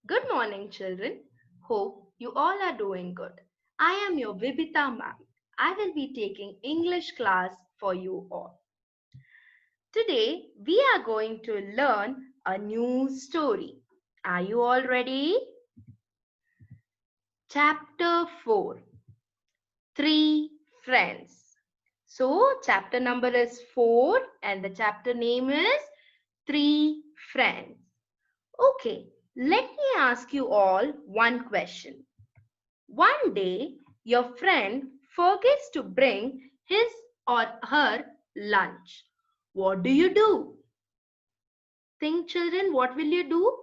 Good morning, children. Hope you all are doing good. I am your Vibita ma'am. I will be taking English class for you all. Today, we are going to learn a new story. Are you all ready? Chapter 4 Three Friends. So, chapter number is 4 and the chapter name is Three Friends. Okay, let me ask you all one question. One day, your friend forgets to bring his or her lunch. What do you do? Think, children, what will you do?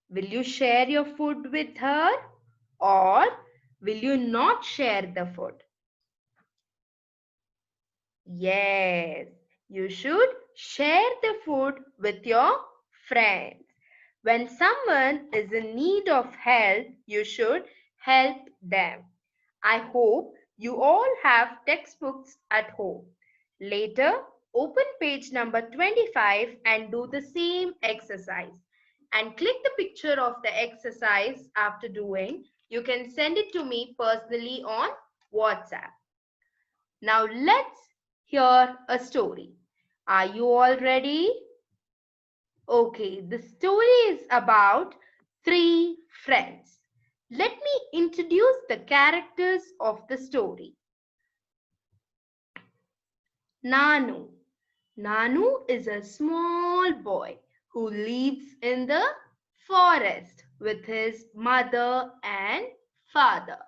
Will you share your food with her or will you not share the food? Yes, you should share the food with your friends. When someone is in need of help, you should help them. I hope you all have textbooks at home. Later, open page number 25 and do the same exercise. And click the picture of the exercise after doing. You can send it to me personally on WhatsApp. Now let's hear a story. Are you all ready? Okay, the story is about three friends. Let me introduce the characters of the story. Nanu. Nanu is a small boy who lives in the forest with his mother and father.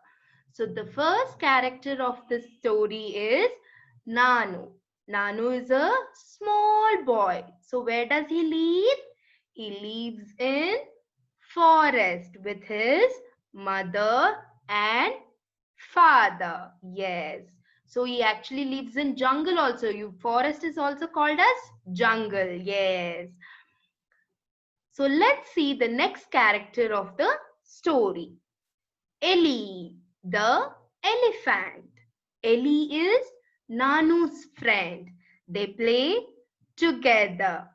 So the first character of the story is Nanu. Nanu is a small boy. So where does he live? He lives in forest with his mother and father. Yes. So he actually lives in jungle also. Forest is also called as jungle. Yes. So let's see the next character of the story. Ellie, the elephant. Ellie is Nanu's friend. They play together.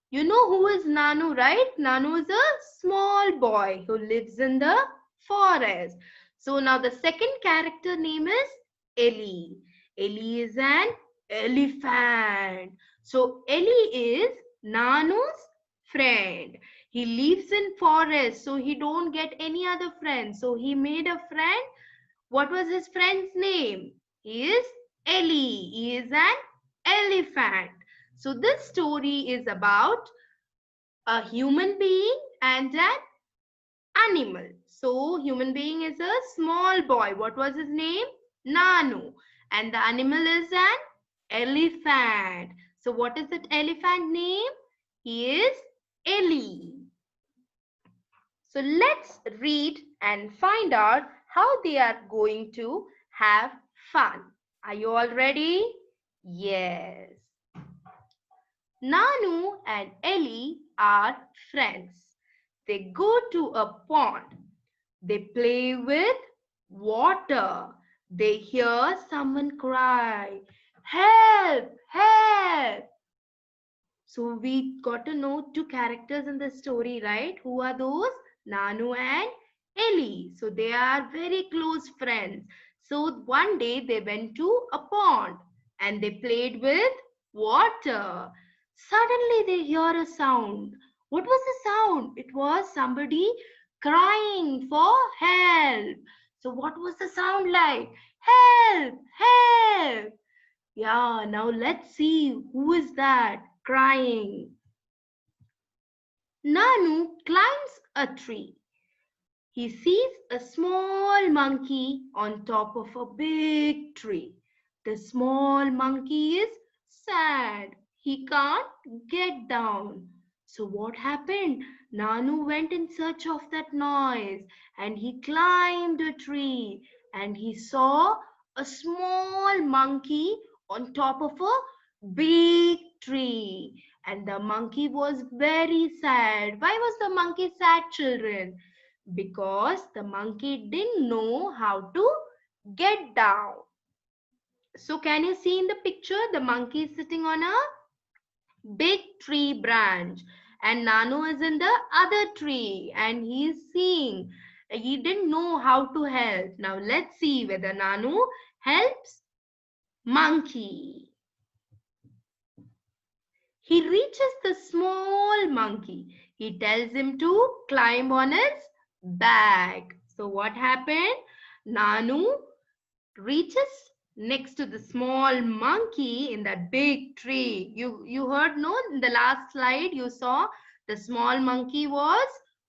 You know who is Nanu, right? Nanu is a small boy who lives in the forest. So now the second character name is Ellie. Ellie is an elephant. So Ellie is Nanu's friend. He lives in forest, so he don't get any other friends. So he made a friend. What was his friend's name? He is Ellie. He is an elephant. So this story is about a human being and an animal. So human being is a small boy. What was his name? Nanu. And the animal is an elephant. So what is that elephant name? He is Ellie. So let's read and find out how they are going to have fun. Are you all ready? Yes. Nanu and Ellie are friends. They go to a pond. They play with water. They hear someone cry, "Help! Help!" So we got to know two characters in the story, right? Who are those? Nanu and Ellie. So they are very close friends. So one day they went to a pond and they played with water. Suddenly they hear a sound. What was the sound? It was somebody crying for help. So what was the sound like? Help! Help! Yeah, now let's see who is that crying. Nanu climbs a tree. He sees a small monkey on top of a big tree. The small monkey is sad. He can't get down. So what happened? Nanu went in search of that noise and he climbed a tree and he saw a small monkey on top of a big tree. And the monkey was very sad. Why was the monkey sad, children? Because the monkey didn't know how to get down. So can you see in the picture the monkey is sitting on a big tree branch and Nanu is in the other tree and he is seeing. He didn't know how to help. Now let's see whether Nanu helps monkey. He reaches the small monkey. He tells him to climb on its back. So what happened? Nanu reaches next to the small monkey in that big tree. You heard, no? In the last slide you saw the small monkey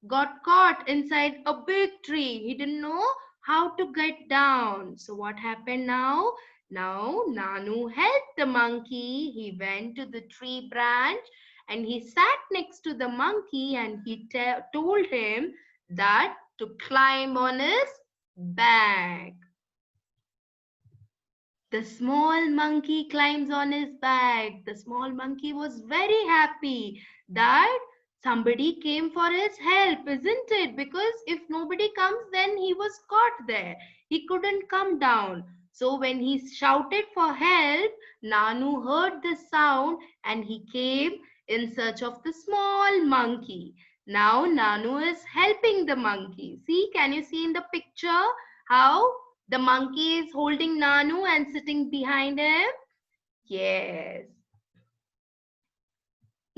got caught inside a big tree. He didn't know how to get down. So what happened now? Now Nanu helped the monkey. He went to the tree branch and he sat next to the monkey and he told him that to climb on his back. The small monkey climbs on his back. The small monkey was very happy that somebody came for his help, isn't it? Because if nobody comes, then he was caught there. He couldn't come down. So when he shouted for help, Nanu heard the sound and he came in search of the small monkey. Now Nanu is helping the monkey. See, can you see in the picture how the monkey is holding Nanu and sitting behind him? Yes.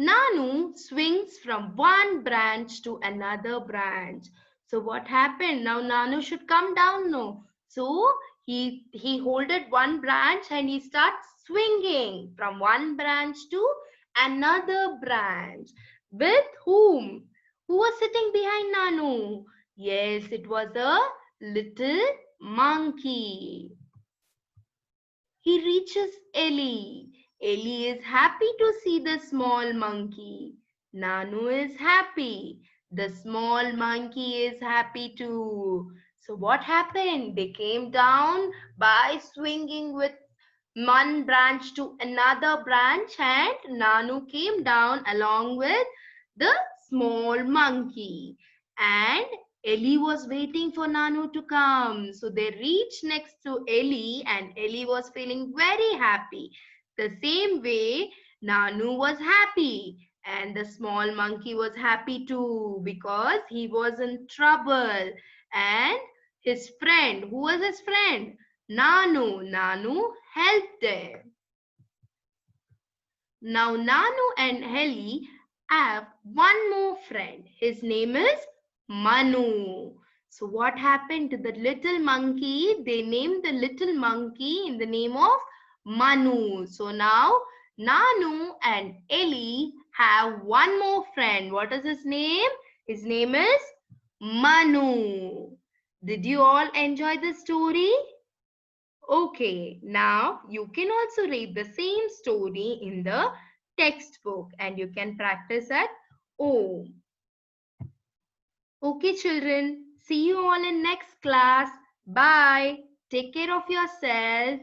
Nanu swings from one branch to another branch. So what happened? Now Nanu should come down, no? So he holded one branch and he starts swinging from one branch to another branch. With whom? Who was sitting behind Nanu? Yes, it was a little monkey. He reaches Ellie. Ellie is happy to see the small monkey. Nanu is happy. The small monkey is happy too. So what happened? They came down by swinging with one branch to another branch and Nanu came down along with the small monkey. And Ellie was waiting for Nanu to come. So they reached next to Ellie and Ellie was feeling very happy. The same way Nanu was happy and the small monkey was happy too because he was in trouble. And his friend, who was his friend? Nanu helped them. Now Nanu and Ellie have one more friend. His name is Manu. So what happened to the little monkey? They named the little monkey in the name of Manu. So now Nanu and Ellie have one more friend. What is his name? His name is Manu. Did you all enjoy the story? Okay, now you can also read the same story in the textbook and you can practice at home. Okay, children, see you all in next class. Bye. Take care of yourself.